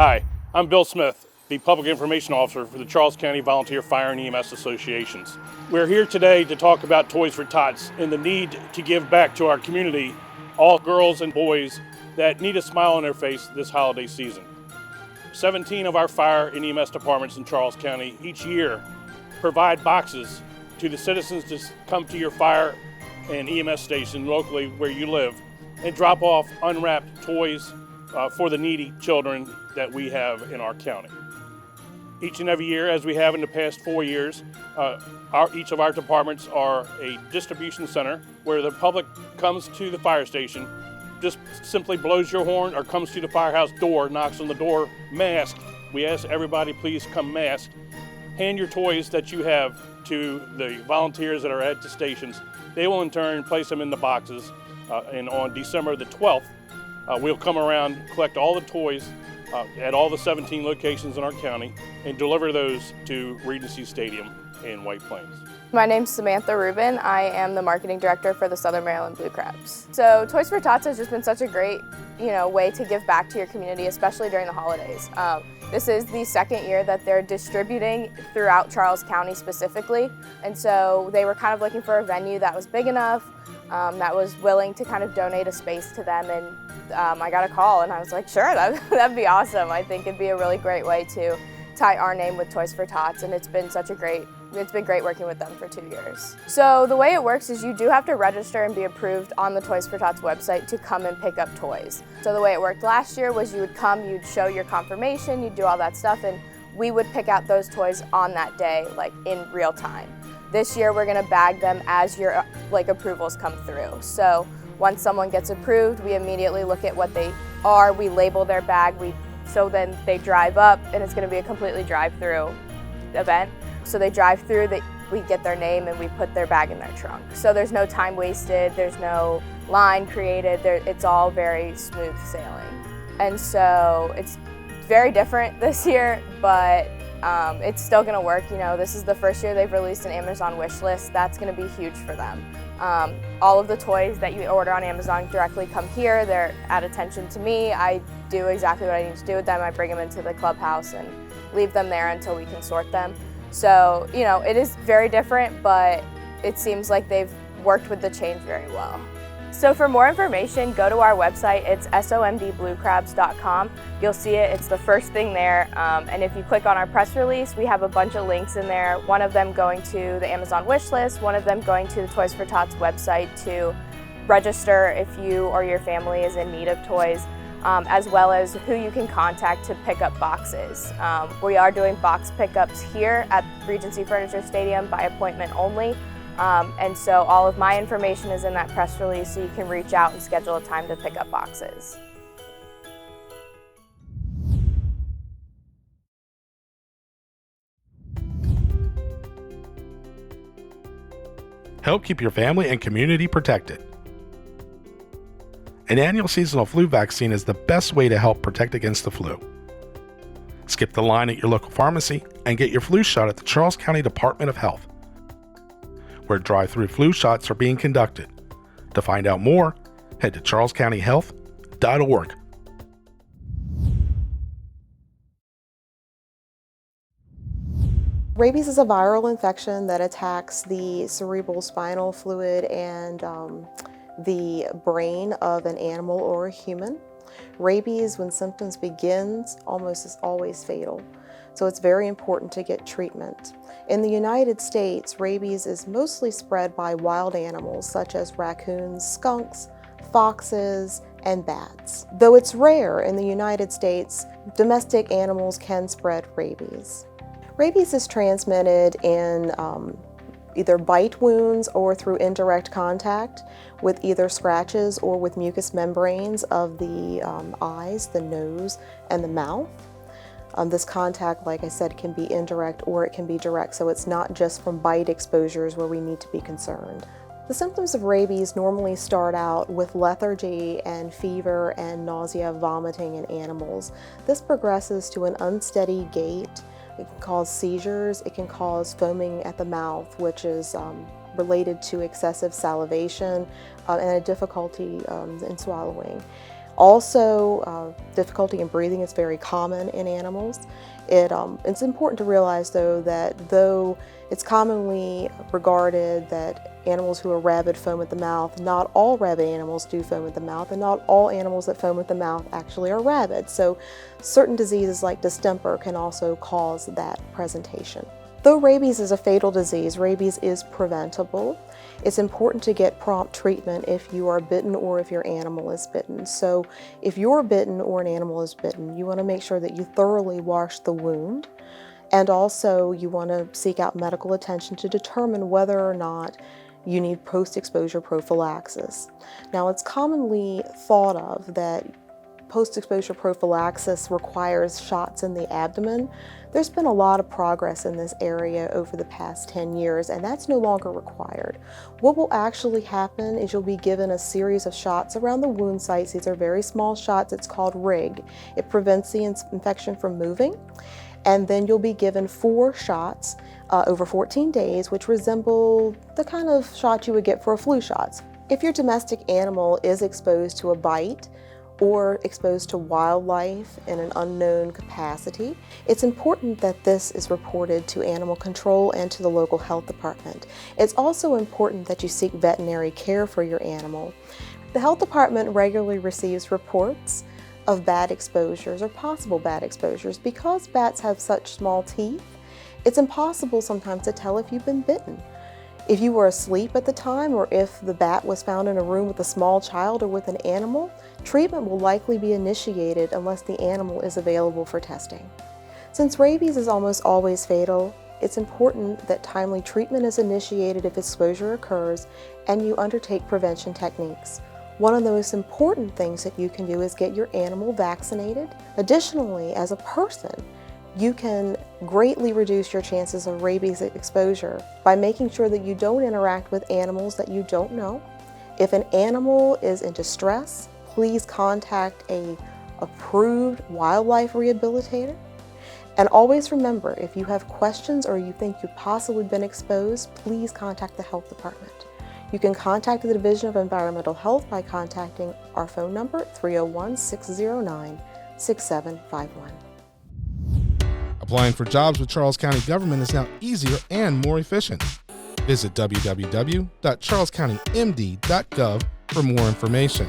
Hi, I'm Bill Smith, the Public Information Officer for the Charles County Volunteer Fire and EMS Associations. We're here today to talk about Toys for Tots and the need to give back to our community, all girls and boys that need a smile on their face this holiday season. 17 of our fire and EMS departments in Charles County each year provide boxes to the citizens to come to your fire and EMS station locally where you live and drop off unwrapped toys for the needy children that we have in our county. Each and every year, as we have in the past 4 years, each of our departments are a distribution center where the public comes to the fire station, just simply blows your horn or comes to the firehouse door, knocks on the door, masked. We ask everybody, please come masked. Hand your toys that you have to the volunteers that are at the stations. They will in turn place them in the boxes, and on December the 12th, we'll come around, collect all the toys at all the 17 locations in our county and deliver those to Regency Stadium in White Plains. My name's Samantha Rubin. I am the marketing director for the Southern Maryland Blue Crabs. So Toys for Tots has just been such a great, way to give back to your community, especially during the holidays. This is the second year that they're distributing throughout Charles County specifically, and so they were kind of looking for a venue that was big enough, that was willing to kind of donate a space to them, and I got a call and I was like, sure, that'd be awesome. I think it'd be a really great way to tie our name with Toys for Tots, and it's been great working with them for 2 years. So the way it works is you do have to register and be approved on the Toys for Tots website to come and pick up toys. So the way it worked last year was you would come, you'd show your confirmation, you'd do all that stuff, and we would pick out those toys on that day, like in real time. This year we're gonna bag them as your approvals come through. So once someone gets approved, we immediately look at what they are, we label their bag, so then they drive up, and it's gonna be a completely drive-through event. So they drive through, we get their name and we put their bag in their trunk. So there's no time wasted, there's no line created, it's all very smooth sailing. And so it's very different this year, but it's still gonna work. This is the first year they've released an Amazon wish list. That's gonna be huge for them. All of the toys that you order on Amazon directly come here. They're at attention to me. I do exactly what I need to do with them. I bring them into the clubhouse and leave them there until we can sort them. So, it is very different, but it seems like they've worked with the change very well. So for more information, go to our website. It's somdbluecrabs.com. You'll see it. It's the first thing there. And if you click on our press release, we have a bunch of links in there. One of them going to the Amazon wish list, one of them going to the Toys for Tots website to register if you or your family is in need of toys, as well as who you can contact to pick up boxes. We are doing box pickups here at Regency Furniture Stadium by appointment only. And so all of my information is in that press release, so you can reach out and schedule a time to pick up boxes. Help keep your family and community protected. An annual seasonal flu vaccine is the best way to help protect against the flu. Skip the line at your local pharmacy and get your flu shot at the Charles County Department of Health, where drive-through flu shots are being conducted. To find out more, head to charlescountyhealth.org. Rabies is a viral infection that attacks the cerebral spinal fluid and the brain of an animal or a human. Rabies, when symptoms begins, almost is always fatal. So it's very important to get treatment. In the United States, rabies is mostly spread by wild animals such as raccoons, skunks, foxes, and bats. Though it's rare in the United States, domestic animals can spread rabies. Rabies is transmitted in either bite wounds or through indirect contact with either scratches or with mucous membranes of the eyes, the nose, and the mouth. This contact, like I said, can be indirect or it can be direct, so it's not just from bite exposures where we need to be concerned. The symptoms of rabies normally start out with lethargy and fever and nausea, vomiting in animals. This progresses to an unsteady gait. It can cause seizures, it can cause foaming at the mouth, which is related to excessive salivation and a difficulty in swallowing. Also, difficulty in breathing is very common in animals. It's important to realize, though, that though it's commonly regarded that animals who are rabid foam at the mouth, not all rabid animals do foam at the mouth, and not all animals that foam at the mouth actually are rabid. So certain diseases like distemper can also cause that presentation. Though rabies is a fatal disease, rabies is preventable. It's important to get prompt treatment if you are bitten or if your animal is bitten. So if you're bitten or an animal is bitten, you want to make sure that you thoroughly wash the wound. And also you want to seek out medical attention to determine whether or not you need post-exposure prophylaxis. Now, it's commonly thought of that post-exposure prophylaxis requires shots in the abdomen. There's been a lot of progress in this area over the past 10 years, and that's no longer required. What will actually happen is you'll be given a series of shots around the wound sites. These are very small shots. It's called RIG. It prevents the infection from moving. And then you'll be given 4 shots over 14 days, which resemble the kind of shot you would get for a flu shot. If your domestic animal is exposed to a bite or exposed to wildlife in an unknown capacity, it's important that this is reported to animal control and to the local health department. It's also important that you seek veterinary care for your animal. The health department regularly receives reports of bad exposures or possible bad exposures. Because bats have such small teeth, it's impossible sometimes to tell if you've been bitten. If you were asleep at the time, or if the bat was found in a room with a small child or with an animal, treatment will likely be initiated unless the animal is available for testing. Since rabies is almost always fatal, it's important that timely treatment is initiated if exposure occurs and you undertake prevention techniques. One of the most important things that you can do is get your animal vaccinated. Additionally, as a person, you can greatly reduce your chances of rabies exposure by making sure that you don't interact with animals that you don't know. If an animal is in distress, please contact an approved wildlife rehabilitator. And always remember, if you have questions or you think you've possibly been exposed, please contact the health department. You can contact the Division of Environmental Health by contacting our phone number, 301-609-6751. Applying for jobs with Charles County government is now easier and more efficient. Visit www.charlescountymd.gov for more information.